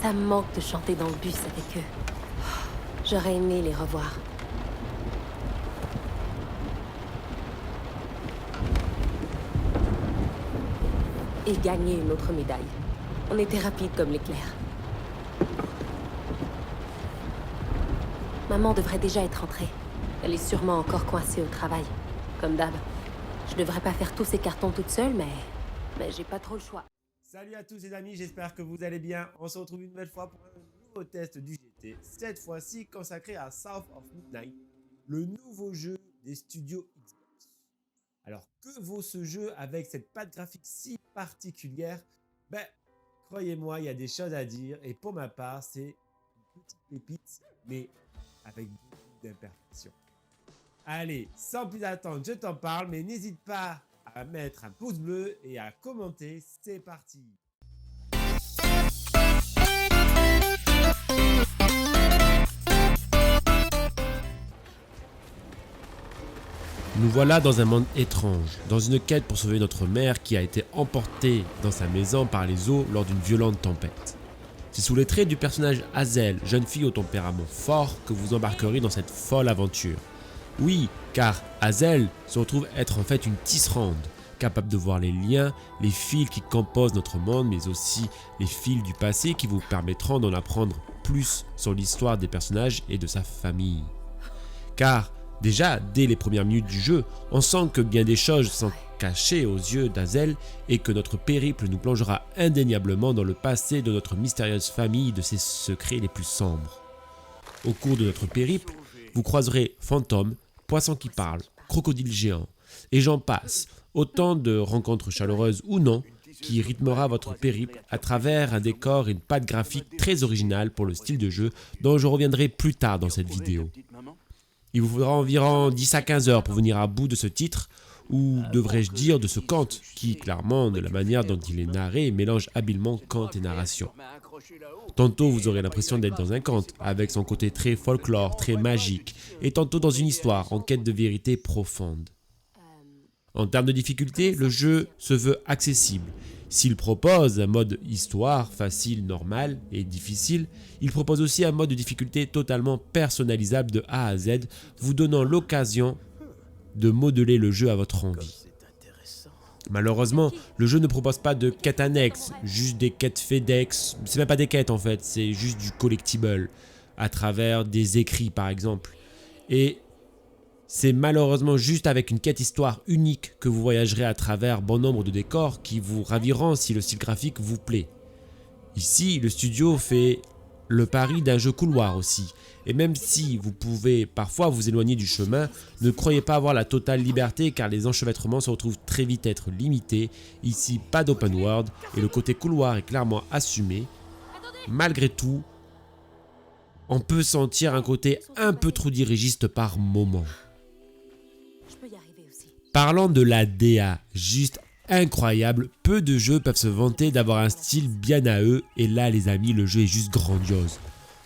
Ça me manque de chanter dans le bus avec eux. J'aurais aimé les revoir. Et gagner une autre médaille. On était rapide comme l'éclair. Maman devrait déjà être rentrée. Elle est sûrement encore coincée au travail. Comme d'hab. Je devrais pas faire tous ces cartons toute seule, mais j'ai pas trop le choix. Salut à tous les amis, j'espère que vous allez bien. On se retrouve une nouvelle fois pour un nouveau test du GT. Cette fois-ci consacré à South of Midnight, le nouveau jeu des studios Xbox. Alors que vaut ce jeu avec cette patte graphique si particulière? Ben, croyez-moi, il y a des choses à dire. Et pour ma part, c'est une petite pépite, mais avec beaucoup d'imperfections. Allez, sans plus attendre, je t'en parle, mais n'hésite pas à mettre un pouce bleu et à commenter. C'est parti. Nous voilà dans un monde étrange, dans une quête pour sauver notre mère qui a été emportée dans sa maison par les eaux lors d'une violente tempête. C'est sous les traits du personnage Hazel, jeune fille au tempérament fort, que vous embarquerez dans cette folle aventure. Oui, car Hazel se retrouve être en fait une tisserande, capable de voir les liens, les fils qui composent notre monde, mais aussi les fils du passé qui vous permettront d'en apprendre plus sur l'histoire des personnages et de sa famille. Car déjà, dès les premières minutes du jeu, on sent que bien des choses sont cachées aux yeux d'Hazel et que notre périple nous plongera indéniablement dans le passé de notre mystérieuse famille de ses secrets les plus sombres. Au cours de notre périple, vous croiserez fantômes, poissons qui parlent, crocodiles géants, et j'en passe, autant de rencontres chaleureuses ou non, qui rythmera votre périple à travers un décor et une patte graphique très originale pour le style de jeu dont je reviendrai plus tard dans cette vidéo. Il vous faudra environ 10 à 15 heures pour venir à bout de ce titre, ou devrais-je dire de ce conte, qui clairement, de la manière dont il est narré, mélange habilement conte et narration. Tantôt vous aurez l'impression d'être dans un conte, avec son côté très folklore, très magique, et tantôt dans une histoire en quête de vérité profonde. En termes de difficulté, le jeu se veut accessible. S'il propose un mode histoire facile, normal et difficile, il propose aussi un mode de difficulté totalement personnalisable de A à Z, vous donnant l'occasion de modeler le jeu à votre envie. Malheureusement, le jeu ne propose pas de quêtes annexes, juste des quêtes FedEx, c'est même pas des quêtes en fait, c'est juste du collectible, à travers des écrits par exemple. Et c'est malheureusement juste avec une quête histoire unique que vous voyagerez à travers bon nombre de décors qui vous raviront si le style graphique vous plaît. Ici, le studio fait le pari d'un jeu couloir aussi, et même si vous pouvez parfois vous éloigner du chemin, ne croyez pas avoir la totale liberté car les enchevêtrements se retrouvent très vite être limités. Ici, pas d'open world et le côté couloir est clairement assumé. Malgré tout, on peut sentir un côté un peu trop dirigiste par moment. Parlant de la DA, juste incroyable, peu de jeux peuvent se vanter d'avoir un style bien à eux et là les amis, le jeu est juste grandiose.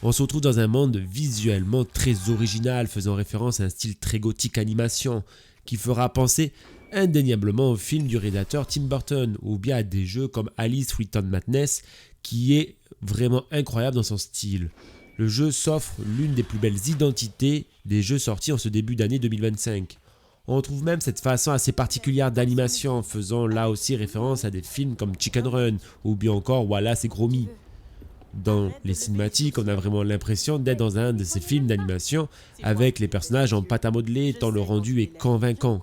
On se retrouve dans un monde visuellement très original faisant référence à un style très gothique animation qui fera penser indéniablement au film du réalisateur Tim Burton ou bien à des jeux comme Alice Return Madness qui est vraiment incroyable dans son style. Le jeu s'offre l'une des plus belles identités des jeux sortis en ce début d'année 2025. On retrouve même cette façon assez particulière d'animation, faisant là aussi référence à des films comme Chicken Run ou bien encore Wallace et Gromit. Dans les cinématiques, on a vraiment l'impression d'être dans un de ces films d'animation avec les personnages en pâte à modeler tant le rendu est convaincant.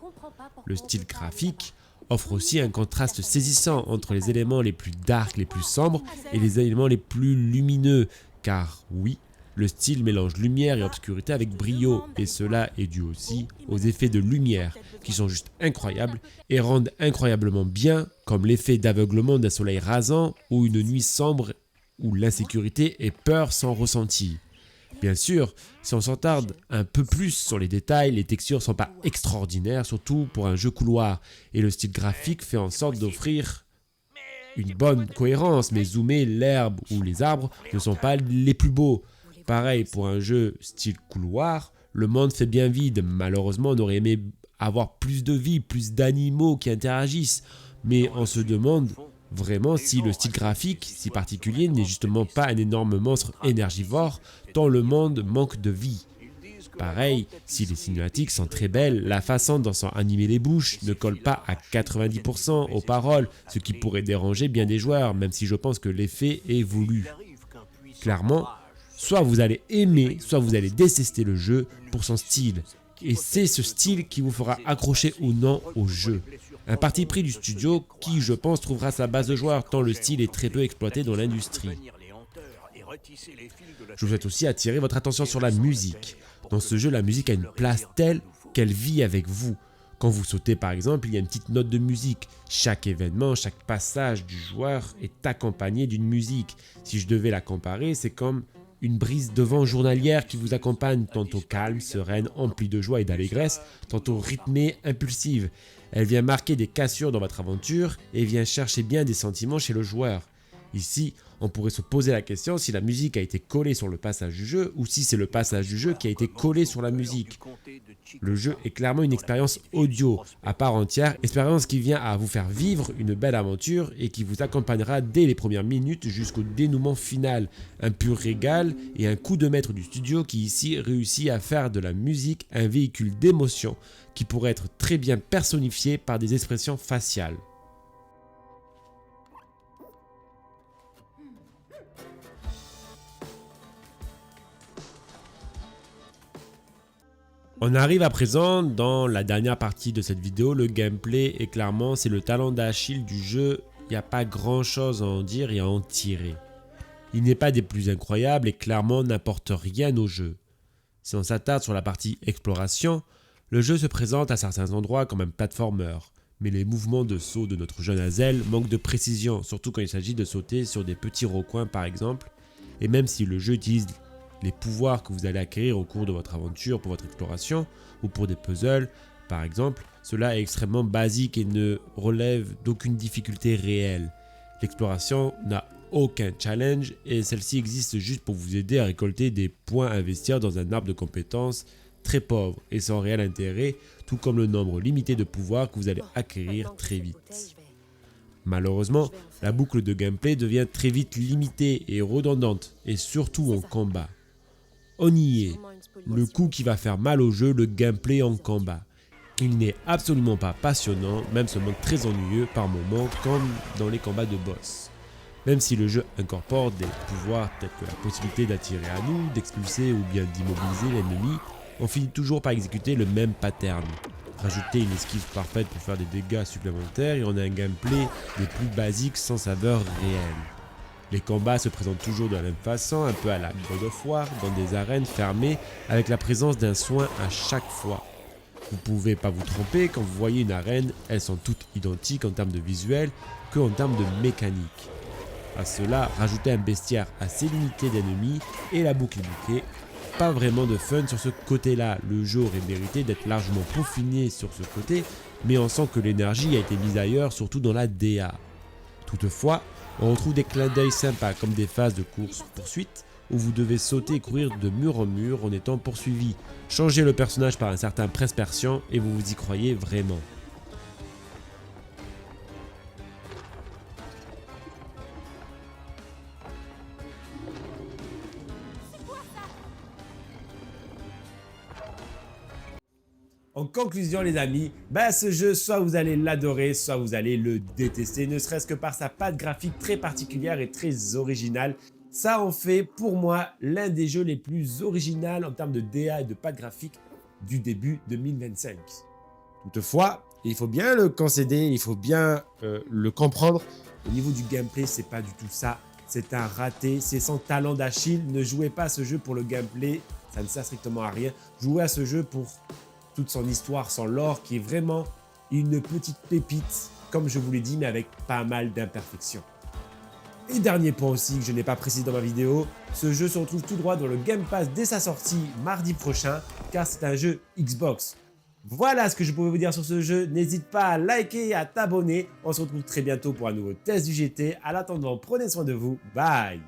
Le style graphique offre aussi un contraste saisissant entre les éléments les plus dark, les plus sombres et les éléments les plus lumineux, car oui, le style mélange lumière et obscurité avec brio et cela est dû aussi aux effets de lumière qui sont juste incroyables et rendent incroyablement bien comme l'effet d'aveuglement d'un soleil rasant ou une nuit sombre où l'insécurité et peur sont ressenties. Bien sûr, si on s'attarde un peu plus sur les détails, les textures ne sont pas extraordinaires, surtout pour un jeu couloir et le style graphique fait en sorte d'offrir une bonne cohérence, mais zoomer, l'herbe ou les arbres ne sont pas les plus beaux. Pareil pour un jeu style couloir, le monde fait bien vide. Malheureusement, on aurait aimé avoir plus de vie, plus d'animaux qui interagissent. Mais on se demande Vraiment si le style graphique si particulier n'est justement pas un énorme monstre énergivore tant le monde manque de vie. Pareil, si les cinématiques sont très belles, la façon dont sont animées les bouches ne colle pas à 90% aux paroles, ce qui pourrait déranger bien des joueurs, même si je pense que l'effet est voulu. Clairement, soit vous allez aimer, soit vous allez détester le jeu pour son style. Et c'est ce style qui vous fera accrocher ou non au jeu. Un parti pris du studio qui, je pense, trouvera sa base de joueurs tant le style est très peu exploité dans l'industrie. Je vous souhaite aussi attirer votre attention sur la musique. Dans ce jeu, la musique a une place telle qu'elle vit avec vous. Quand vous sautez par exemple, il y a une petite note de musique. Chaque événement, chaque passage du joueur est accompagné d'une musique. Si je devais la comparer, c'est comme une brise de vent journalière qui vous accompagne, tantôt calme, sereine, emplie de joie et d'allégresse, tantôt rythmée, impulsive. Elle vient marquer des cassures dans votre aventure et vient chercher bien des sentiments chez le joueur. Ici, on pourrait se poser la question si la musique a été collée sur le passage du jeu ou si c'est le passage du jeu qui a été collé sur la musique. Le jeu est clairement une expérience audio à part entière, expérience qui vient à vous faire vivre une belle aventure et qui vous accompagnera dès les premières minutes jusqu'au dénouement final. Un pur régal et un coup de maître du studio qui ici réussit à faire de la musique un véhicule d'émotion qui pourrait être très bien personnifié par des expressions faciales. On arrive à présent dans la dernière partie de cette vidéo, le gameplay et clairement c'est le talent d'Achille du jeu, il n'y a pas grand chose à en dire et à en tirer. Il n'est pas des plus incroyables et clairement n'apporte rien au jeu. Si on s'attarde sur la partie exploration, le jeu se présente à certains endroits comme un platformer, mais les mouvements de saut de notre jeune Hazel manquent de précision, surtout quand il s'agit de sauter sur des petits recoins par exemple, et même si le jeu utilise les pouvoirs que vous allez acquérir au cours de votre aventure pour votre exploration ou pour des puzzles par exemple, cela est extrêmement basique et ne relève d'aucune difficulté réelle. L'exploration n'a aucun challenge et celle-ci existe juste pour vous aider à récolter des points à investir dans un arbre de compétences très pauvre et sans réel intérêt, tout comme le nombre limité de pouvoirs que vous allez acquérir très vite. Malheureusement, la boucle de gameplay devient très vite limitée et redondante, et surtout en combat. On y est, le coup qui va faire mal au jeu, le gameplay en combat. Il n'est absolument pas passionnant, même se montre très ennuyeux par moments comme dans les combats de boss. Même si le jeu incorpore des pouvoirs tels que la possibilité d'attirer à nous, d'expulser ou bien d'immobiliser l'ennemi, on finit toujours par exécuter le même pattern. Rajouter une esquive parfaite pour faire des dégâts supplémentaires et on a un gameplay des plus basiques sans saveur réelle. Les combats se présentent toujours de la même façon, un peu à la God of War, dans des arènes fermées avec la présence d'un soin à chaque fois. Vous pouvez pas vous tromper, quand vous voyez une arène, elles sont toutes identiques en termes de visuel que en termes de mécanique. À cela, rajoutez un bestiaire assez limité d'ennemis et la boucle est bouclée. Pas vraiment de fun sur ce côté-là, le jeu aurait mérité d'être largement peaufiné sur ce côté, mais on sent que l'énergie a été mise ailleurs, surtout dans la DA. Toutefois, on retrouve des clins d'œil sympas comme des phases de course-poursuite où vous devez sauter et courir de mur en mur en étant poursuivi. Changez le personnage par un certain Prince Persian et vous vous y croyez vraiment. En conclusion les amis, ce jeu soit vous allez l'adorer, soit vous allez le détester, ne serait-ce que par sa patte graphique très particulière et très originale. Ça en fait pour moi l'un des jeux les plus originaux en termes de DA et de patte graphique du début 2025. Toutefois, il faut bien le concéder, il faut bien le comprendre, au niveau du gameplay c'est pas du tout ça, c'est un raté, c'est son talent d'Achille, ne jouez pas à ce jeu pour le gameplay, ça ne sert strictement à rien, jouez à ce jeu pour toute son histoire, son lore qui est vraiment une petite pépite, comme je vous l'ai dit, mais avec pas mal d'imperfections. Et dernier point aussi que je n'ai pas précisé dans ma vidéo, ce jeu se retrouve tout droit dans le Game Pass dès sa sortie mardi prochain, car c'est un jeu Xbox. Voilà ce que je pouvais vous dire sur ce jeu, n'hésite pas à liker et à t'abonner, on se retrouve très bientôt pour un nouveau test du GT, à l'attendant prenez soin de vous, bye.